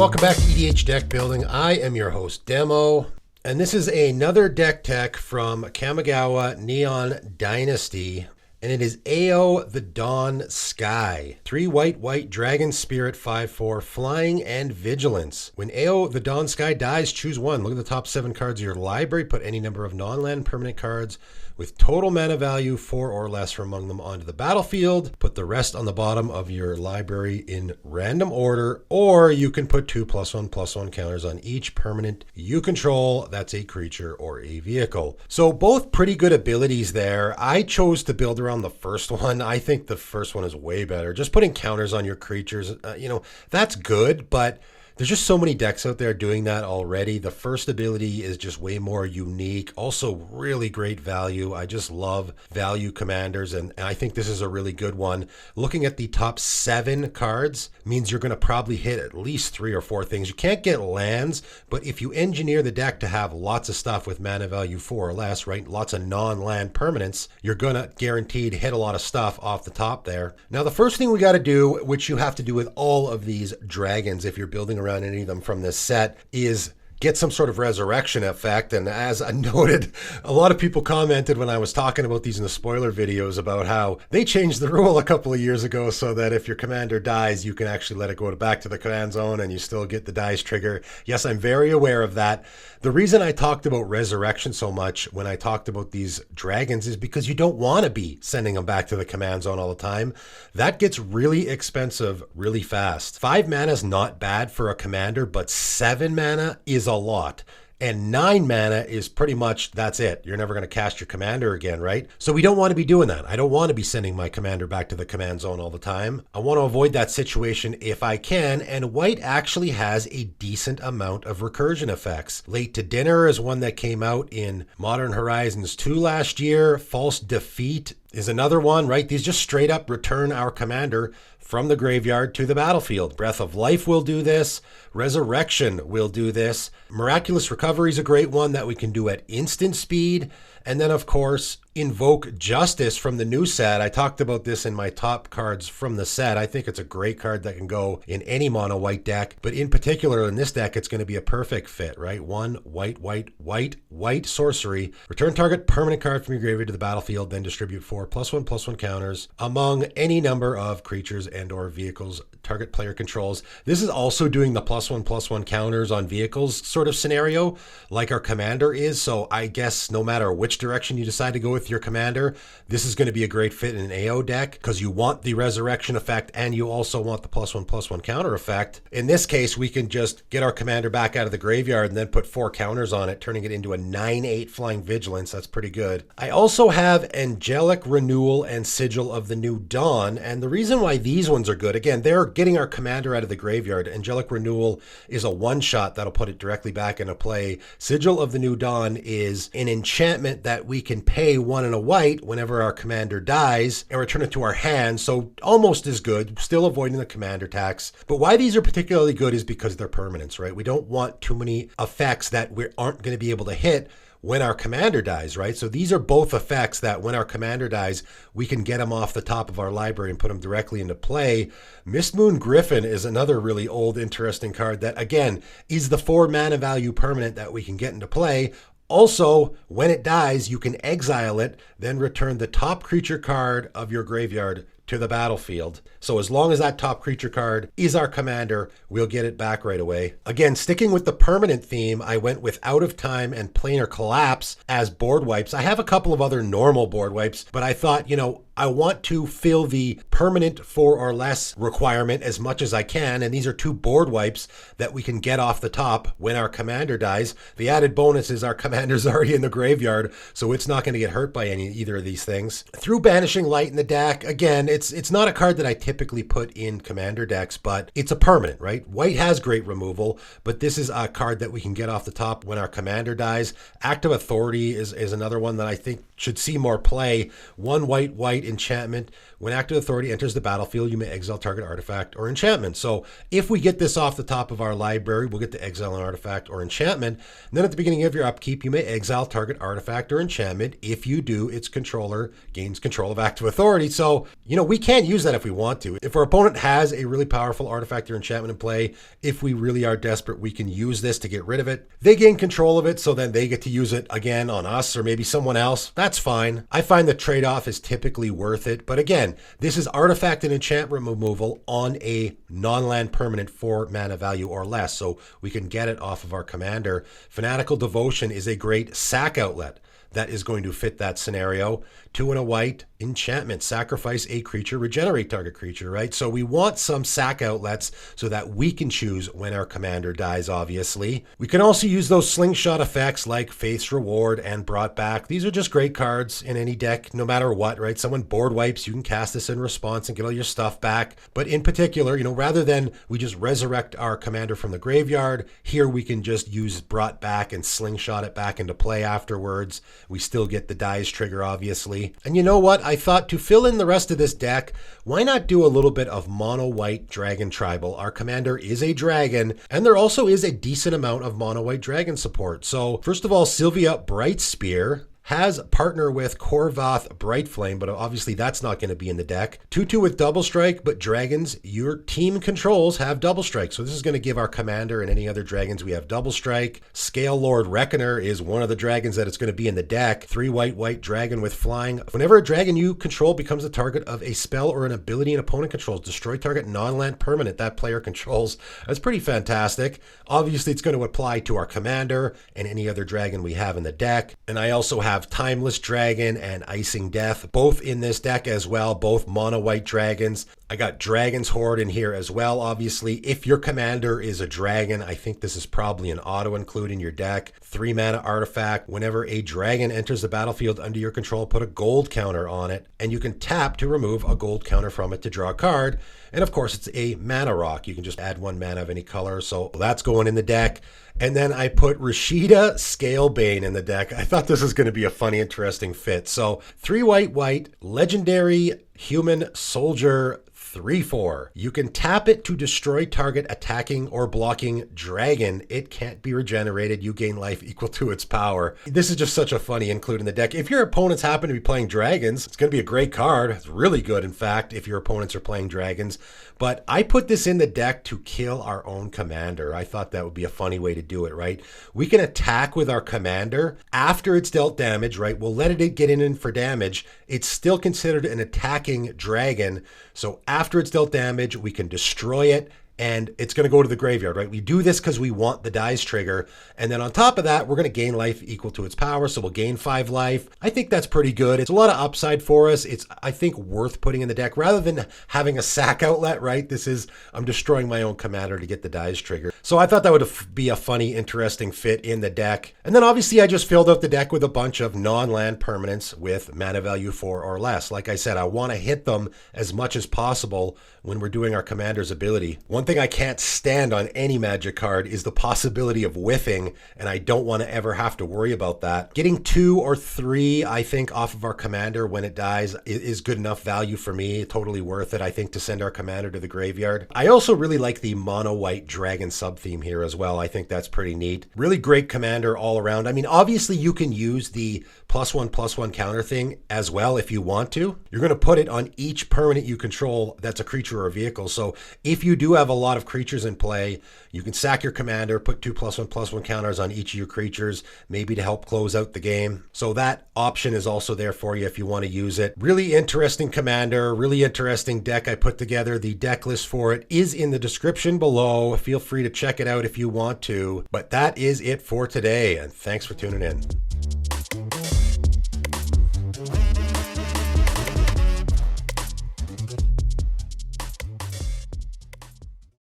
welcome back to EDH Deck Building. I am your host, Demo, and this is another deck tech from Kamigawa Neon Dynasty, and it is AO the Dawn Sky. 3 white, Dragon Spirit, 5/4, Flying and Vigilance. When AO the Dawn Sky dies, choose one. Look at the top 7 cards of your library, put any number of non-land permanent cards with total mana value 4 or less from among them onto the battlefield. Put the rest on the bottom of your library in random order, or you can put 2+1/+1 counters on each permanent you control. That's a creature or a vehicle. So both pretty good abilities there. I chose to build around the first one. I think the first one is way better. Just putting counters on your creatures, that's good, but there's just so many decks out there doing that already. The first ability is just way more unique. Also really great value. I just love value commanders, and I think this is a really good one. Looking at the top 7 cards means you're going to probably hit at least 3 or 4 things. You can't get lands, but if you engineer the deck to have lots of stuff with mana value 4 or less, right? Lots of non-land permanents, you're going to guaranteed hit a lot of stuff off the top there. Now, the first thing we got to do, which you have to do with all of these dragons if you're building around any of them from this set, is get some sort of resurrection effect. And as I noted, a lot of people commented when I was talking about these in the spoiler videos about how they changed the rule a couple of years ago so that if your commander dies, you can actually let it go back to the command zone and you still get the dice trigger. Yes, I'm very aware of that. The reason I talked about resurrection so much when I talked about these dragons is because you don't want to be sending them back to the command zone all the time. That gets really expensive really fast. 5 mana is not bad for a commander, but 7 mana is a lot. And 9 mana is pretty much, that's it. You're never going to cast your commander again, right? So we don't want to be doing that. I don't want to be sending my commander back to the command zone all the time. I want to avoid that situation if I can, and white actually has a decent amount of recursion effects. Late to Dinner is one that came out in Modern Horizons 2 last year. False Defeat is another one, right? These just straight up return our commander from the graveyard to the battlefield. Breath of Life will do this. Resurrection will do this. Miraculous Recovery is a great one that we can do at instant speed. And then, of course, Invoke Justice from the new set. I talked about this in my top cards from the set. I think it's a great card that can go in any mono white deck, but in particular in this deck, it's going to be a perfect fit, right? 1 white sorcery. Return target permanent card from your graveyard to the battlefield, then distribute 4+1/+1 counters among any number of creatures and or vehicles target player controls. This is also doing the +1/+1 counters on vehicles sort of scenario like our commander is. So I guess no matter which direction you decide to go with your commander, this is going to be a great fit in an AO deck because you want the resurrection effect and you also want the +1/+1 counter effect. In this case, we can just get our commander back out of the graveyard and then put 4 counters on it, turning it into a 9/8 Flying Vigilance. That's pretty good. I also have Angelic Renewal and Sigil of the New Dawn, and the reason why these ones are good, again, they're getting our commander out of the graveyard. Angelic Renewal is a one-shot that'll put it directly back into play. Sigil of the New Dawn is an enchantment that we can pay 1 and a white whenever our commander dies and return it to our hand, so almost as good, still avoiding the commander tax. But why these are particularly good is because they're permanents, right? We don't want too many effects that we aren't going to be able to hit when our commander dies, right? So these are both effects that when our commander dies, we can get them off the top of our library and put them directly into play. Mistmoon Griffin is another really old, interesting card that, again, is the 4 mana value permanent that we can get into play. Also, when it dies, you can exile it, then return the top creature card of your graveyard to the battlefield. So as long as that top creature card is our commander, we'll get it back right away. Again, sticking with the permanent theme, I went with Out of Time and Planar Collapse as board wipes. I have a couple of other normal board wipes, but I thought, I want to fill the permanent 4 or less requirement as much as I can, and these are 2 board wipes that we can get off the top when our commander dies. The added bonus is our commander's already in the graveyard, so it's not going to get hurt by either of these things. Through Banishing Light in the deck, again, it's not a card that I typically put in commander decks, but it's a permanent, right? White has great removal, but this is a card that we can get off the top when our commander dies. Act of Authority is another one that I think should see more play. 1 white enchantment. When active authority enters the battlefield, you may exile target artifact or enchantment. So if we get this off the top of our library, we'll get to exile an artifact or enchantment. And then at the beginning of your upkeep, you may exile target artifact or enchantment. If you do, its controller gains control of active authority. So, we can't use that if we want to. If our opponent has a really powerful artifact or enchantment in play, if we really are desperate, we can use this to get rid of it. They gain control of it, so then they get to use it again on us or maybe someone else. That's fine. I find the trade-off is typically worth it. But again, this is artifact and enchantment removal on a non-land permanent for mana value or less, so we can get it off of our commander. Fanatical Devotion is a great sack outlet that is going to fit that scenario. 2 and a white, enchantment, sacrifice a creature, regenerate target creature, right? So we want some sack outlets so that we can choose when our commander dies, obviously. We can also use those slingshot effects like Faith's Reward and Brought Back. These are just great cards in any deck, no matter what, right? Someone board wipes, you can cast this in response and get all your stuff back. But in particular, rather than we just resurrect our commander from the graveyard, here we can just use Brought Back and slingshot it back into play afterwards. We still get the dies trigger, obviously. And you know what? I thought to fill in the rest of this deck, why not do a little bit of mono white dragon tribal? Our commander is a dragon, and there also is a decent amount of mono white dragon support. So first of all, Sylvia Brightspear has partner with Korvath Brightflame, but obviously that's not going to be in the deck. 2/2 with double strike, but dragons your team controls have double strike. So this is going to give our commander and any other dragons we have double strike. Scale Lord Reckoner is one of the dragons that it's going to be in the deck. 3 white dragon with flying. Whenever a dragon you control becomes the target of a spell or an ability an opponent controls, destroy target non-land permanent that player controls. That's pretty fantastic. Obviously it's going to apply to our commander and any other dragon we have in the deck. And I also have Timeless Dragon and Icing Death, both in this deck as well, both mono white dragons. I got Dragon's Horde in here as well, obviously. If your commander is a dragon, I think this is probably an auto include in your deck. 3 mana artifact. Whenever a dragon enters the battlefield under your control, put a gold counter on it, and you can tap to remove a gold counter from it to draw a card. And of course, it's a mana rock. You can just add 1 mana of any color, so that's going in the deck. And then I put Rashida Scalebane in the deck. I thought this was going to be a funny, interesting fit. So 3 white, legendary human soldier, 3/4. You can tap it to destroy target attacking or blocking dragon. It can't be regenerated. You gain life equal to its power. This is just such a funny include in the deck. If your opponents happen to be playing dragons, it's going to be a great card. It's really good, in fact, if your opponents are playing dragons. But I put this in the deck to kill our own commander. I thought that would be a funny way to do it, right? We can attack with our commander after it's dealt damage, right? We'll let it get in for damage. It's still considered an attacking dragon. So after it's dealt damage, we can destroy it, and it's going to go to the graveyard, right? We do this because we want the dies trigger. And then on top of that, we're going to gain life equal to its power. So we'll gain 5 life. I think that's pretty good. It's a lot of upside for us. It's, I think, worth putting in the deck rather than having a sack outlet, right? This is, I'm destroying my own commander to get the dies trigger. So I thought that would be a funny, interesting fit in the deck. And then obviously I just filled out the deck with a bunch of non-land permanents with mana value 4 or less. Like I said, I want to hit them as much as possible when we're doing our commander's ability. One thing I can't stand on any Magic card is the possibility of whiffing, and I don't want to ever have to worry about that. Getting 2 or 3, I think, off of our commander when it dies is good enough value for me. Totally worth it, I think, to send our commander to the graveyard. I also really like the mono white dragon sub-theme here as well. I think that's pretty neat. Really great commander all around. I mean, obviously you can use the +1/+1 counter thing as well if you want to. You're going to put it on each permanent you control that's a creature or a vehicle. So if you do have a lot of creatures in play, you can sack your commander, put 2 +1/+1 counters on each of your creatures, maybe to help close out the game. So that option is also there for you if you want to use it. Really interesting commander, really interesting deck I put together. The deck list for it is in the description below. Feel free to check it out if you want to. But that is it for today, and thanks for tuning in.